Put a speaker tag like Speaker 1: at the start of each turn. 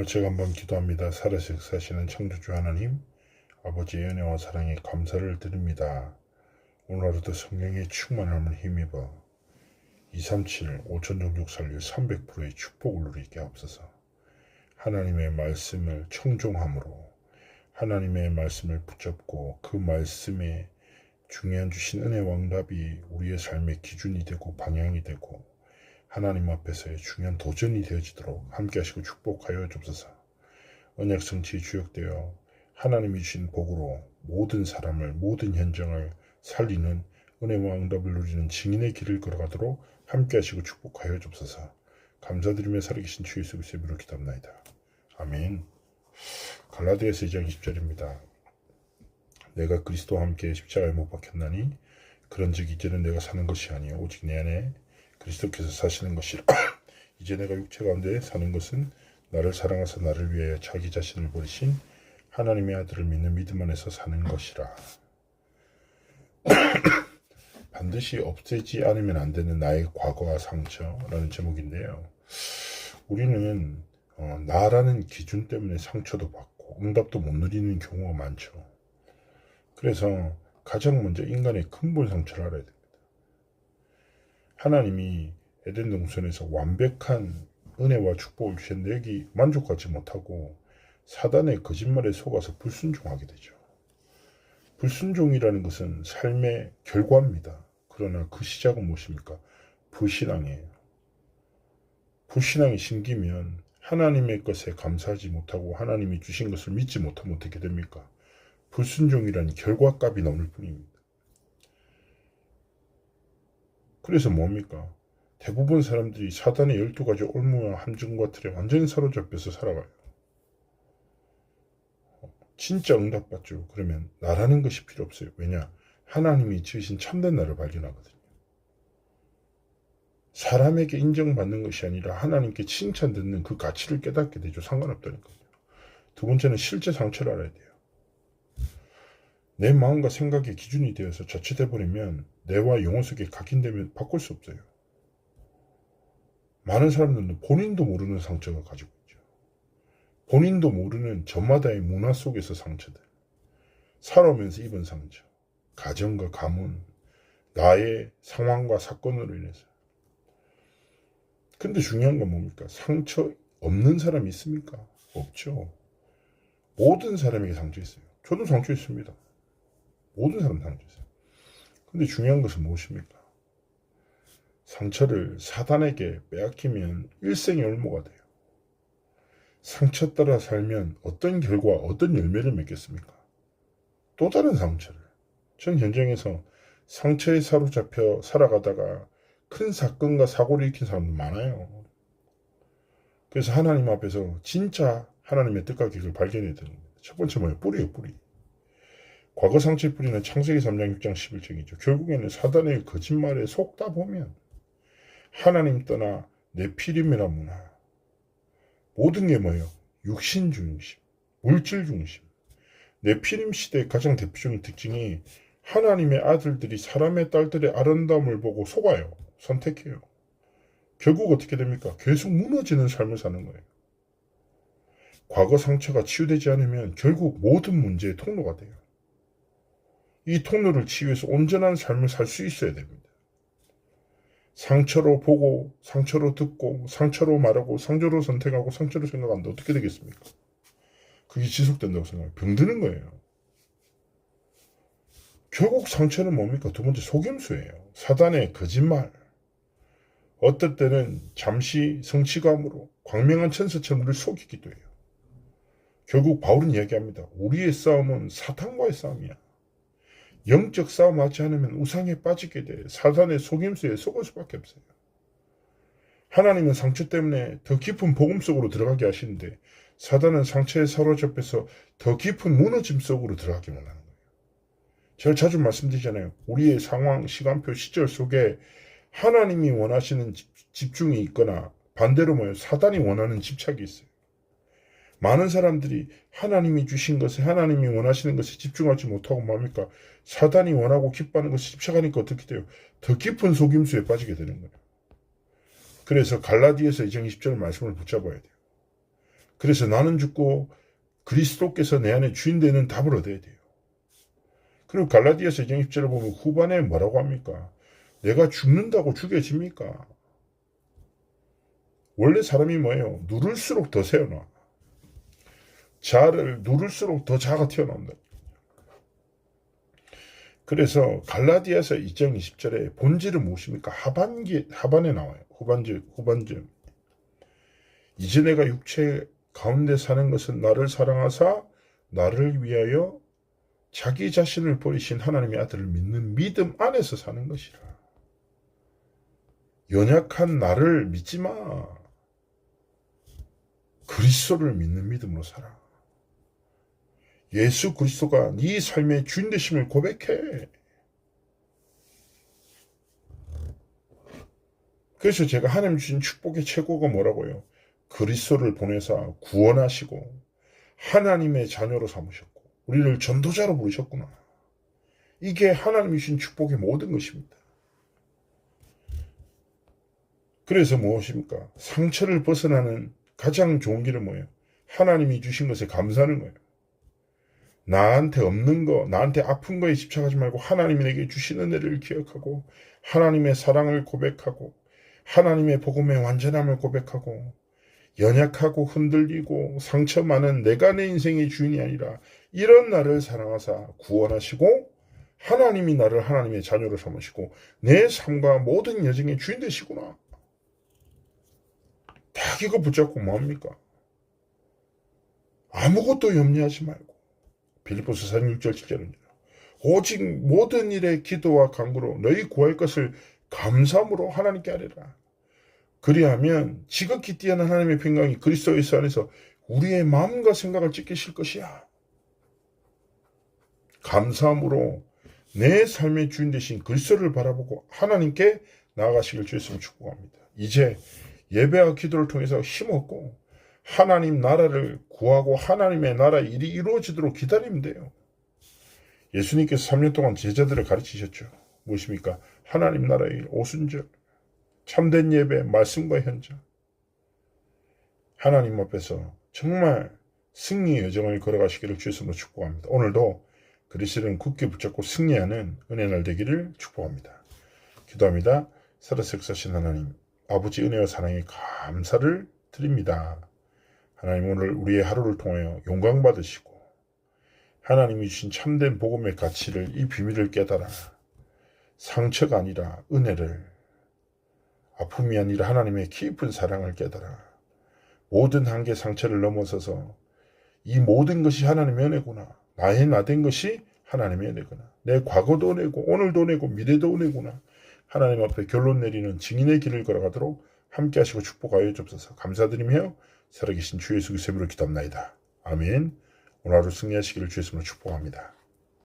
Speaker 1: 제가 한번 기도합니다. 살아서 역사하시는 창조주 하나님, 아버지의 은혜와 사랑에 감사를 드립니다. 오늘 하루도 성령의 충만함을 힘입어 237 5천종족 살릴 300%의 축복을 누리게 하옵소서. 하나님의 말씀을 청종함으로 하나님의 말씀을 붙잡고 그 말씀에 중요한 주신 은혜와 응답이 우리의 삶의 기준이 되고 방향이 되고 하나님 앞에서의 중요한 도전이 되어지도록 함께 하시고 축복하여 주옵소서. 언약 성취에 주역되어 하나님이 주신 복으로 모든 사람을 모든 현장을 살리는 은혜와 응답을 누리는 증인의 길을 걸어가도록 함께 하시고 축복하여 주옵소서. 감사드리며 살아계신 주 예수 그리스도의 이름으로 기도합나이다. 아멘. 갈라디아서 2장 20절입니다. 내가 그리스도와 함께 십자가에 못 박혔나니 그런즉 이제는 내가 사는 것이 아니요 오직 내 안에 그리스도께서 사시는 것이라. 이제 내가 육체 가운데 사는 것은 나를 사랑하사 나를 위하여 자기 자신을 버리신 하나님의 아들을 믿는 믿음 안에서 사는 것이라. 반드시 없애지 않으면 안 되는 나의 과거와 상처라는 제목인데요. 우리는 나라는 기준 때문에 상처도 받고 응답도 못 누리는 경우가 많죠. 그래서 가장 먼저 인간의 근본 상처를 알아야 됩니다. 하나님이 에덴 동산에서 완벽한 은혜와 축복을 주셨는데 여기 만족하지 못하고 사단의 거짓말에 속아서 불순종하게 되죠. 불순종이라는 것은 삶의 결과입니다. 그러나 그 시작은 무엇입니까? 불신앙이에요. 불신앙이 심기면 하나님의 것에 감사하지 못하고 하나님이 주신 것을 믿지 못하면 어떻게 됩니까? 불순종이라는 결과값이 나올 뿐입니다. 그래서 뭡니까? 대부분 사람들이 사단의 12가지 올무와 함정과 틀에 완전히 사로잡혀서 살아가요. 진짜 응답받죠. 그러면 나라는 것이 필요 없어요. 왜냐? 하나님이 지으신 참된 나를 발견하거든요. 사람에게 인정받는 것이 아니라 하나님께 칭찬 듣는 그 가치를 깨닫게 되죠. 상관없다니까요. 두 번째는 실제 상처를 알아야 돼요. 내 마음과 생각의 기준이 되어서 자칫해버리면 뇌와 영혼 속에 각인되면 바꿀 수 없어요. 많은 사람들은 본인도 모르는 상처가 가지고 있죠. 본인도 모르는 저마다의 문화 속에서 상처들, 살아오면서 입은 상처, 가정과 가문, 나의 상황과 사건으로 인해서. 근데 중요한 건 뭡니까? 상처 없는 사람이 있습니까? 없죠. 모든 사람에게 상처 있어요. 저도 상처 있습니다. 모든 사람 상처 있어요. 근데 중요한 것은 무엇입니까? 상처를 사단에게 빼앗기면 일생의 올무가 돼요. 상처 따라 살면 어떤 결과, 어떤 열매를 맺겠습니까? 또 다른 상처를. 전 현장에서 상처에 사로잡혀 살아가다가 큰 사건과 사고를 일으킨 사람도 많아요. 그래서 하나님 앞에서 진짜 하나님의 뜻과 계획을 발견해야 되는 겁니다. 첫 번째 뭐예요? 뿌리예요, 뿌리. 과거 상처의 뿌리는 창세기 3장 6장 11절이죠. 결국에는 사단의 거짓말에 속다 보면 하나님 떠나 내 피림이라 문화. 모든 게 뭐예요? 육신 중심, 물질 중심. 내 피림 시대의 가장 대표적인 특징이 하나님의 아들들이 사람의 딸들의 아름다움을 보고 속아요. 선택해요. 결국 어떻게 됩니까? 계속 무너지는 삶을 사는 거예요. 과거 상처가 치유되지 않으면 결국 모든 문제의 통로가 돼요. 이 통로를 치유해서 온전한 삶을 살 수 있어야 됩니다. 상처로 보고 상처로 듣고 상처로 말하고 상처로 선택하고 상처로 생각하는데 어떻게 되겠습니까? 그게 지속된다고 생각해요. 병드는 거예요. 결국 상처는 뭡니까? 두 번째 속임수예요. 사단의 거짓말. 어떨 때는 잠시 성취감으로 광명한 천사처럼 우리를 속이기도 해요. 결국 바울은 이야기합니다. 우리의 싸움은 사탄과의 싸움이야. 영적 싸움 하지 않으면 우상에 빠지게 돼. 사단의 속임수에 속을 수밖에 없어요. 하나님은 상처 때문에 더 깊은 복음 속으로 들어가게 하시는데 사단은 상처에 사로잡혀서 더 깊은 무너짐 속으로 들어가게 원하는 거예요. 제가 자주 말씀드리잖아요. 우리의 상황, 시간표, 시절 속에 하나님이 원하시는 집중이 있거나 반대로 뭐예요? 사단이 원하는 집착이 있어요. 많은 사람들이 하나님이 주신 것에 하나님이 원하시는 것에 집중하지 못하고 뭡니까? 사단이 원하고 기뻐하는 것에 집착하니까 어떻게 돼요? 더 깊은 속임수에 빠지게 되는 거예요. 그래서 갈라디아서 2장 20절 말씀을 붙잡아야 돼요. 그래서 나는 죽고 그리스도께서 내 안에 주인 되는 답을 얻어야 돼요. 그리고 갈라디아서 2장 10절을 보면 후반에 뭐라고 합니까? 내가 죽는다고 죽여집니까? 원래 사람이 뭐예요? 누를수록 더 새어나. 자를 누를수록 더 자가 튀어나온다. 그래서 갈라디아서 2장 20절에 본질은 무엇입니까? 하반에 나와요. 후반절. 이제 내가 육체 가운데 사는 것은 나를 사랑하사 나를 위하여 자기 자신을 버리신 하나님의 아들을 믿는 믿음 안에서 사는 것이라. 연약한 나를 믿지 마. 그리스도를 믿는 믿음으로 살아. 예수 그리스도가 네 삶의 주인 되심을 고백해. 그래서 제가 하나님 주신 축복의 최고가 뭐라고요? 그리스도를 보내사 구원하시고 하나님의 자녀로 삼으셨고 우리를 전도자로 부르셨구나. 이게 하나님이 주신 축복의 모든 것입니다. 그래서 무엇입니까? 상처를 벗어나는 가장 좋은 길은 뭐예요? 하나님이 주신 것에 감사하는 거예요. 나한테 없는 거, 나한테 아픈 거에 집착하지 말고 하나님이 내게 주신 은혜를 기억하고 하나님의 사랑을 고백하고 하나님의 복음의 완전함을 고백하고 연약하고 흔들리고 상처 많은 내가 내 인생의 주인이 아니라 이런 나를 사랑하사 구원하시고 하나님이 나를 하나님의 자녀로 삼으시고 내 삶과 모든 여정의 주인 되시구나. 딱 이거 붙잡고 뭐합니까? 아무것도 염려하지 말고 빌립보서 4장 6절 7절은요. 오직 모든 일에 기도와 간구로 너희 구할 것을 감사함으로 하나님께 아뢰라. 그리하면 지극히 뛰어난 하나님의 평강이 그리스도 예수 안에서 우리의 마음과 생각을 지키실 것이야. 감사함으로 내 삶의 주인 되신 그리스도를 바라보고 하나님께 나아가시길 주 예수님 축복합니다. 이제 예배와 기도를 통해서 힘없고 하나님 나라를 구하고 하나님의 나라 일이 이루어지도록 기다리면 돼요. 예수님께서 3년 동안 제자들을 가르치셨죠. 무엇입니까? 하나님 나라의 오순절, 참된 예배, 말씀과 현장. 하나님 앞에서 정말 승리의 여정을 걸어가시기를 주 예수님으로 축복합니다. 오늘도 그리스도를 굳게 붙잡고 승리하는 은혜의 날 되기를 축복합니다. 기도합니다. 살아서 역사하신 하나님, 아버지 은혜와 사랑에 감사를 드립니다. 하나님 오늘 우리의 하루를 통하여 영광 받으시고 하나님이 주신 참된 복음의 가치를 이 비밀을 깨달아 상처가 아니라 은혜를 아픔이 아니라 하나님의 깊은 사랑을 깨달아 모든 한계 상처를 넘어서서 이 모든 것이 하나님의 은혜구나. 나의 나된 것이 하나님의 은혜구나. 내 과거도 은혜고 오늘도 은혜고 미래도 은혜구나. 하나님 앞에 결론 내리는 증인의 길을 걸어가도록 함께 하시고 축복하여 주옵소서. 감사드리며 살아계신 주 예수 그리스도로 기도합나이다. 아멘. 오늘 하루 승리하시기를 주 예수로 축복합니다.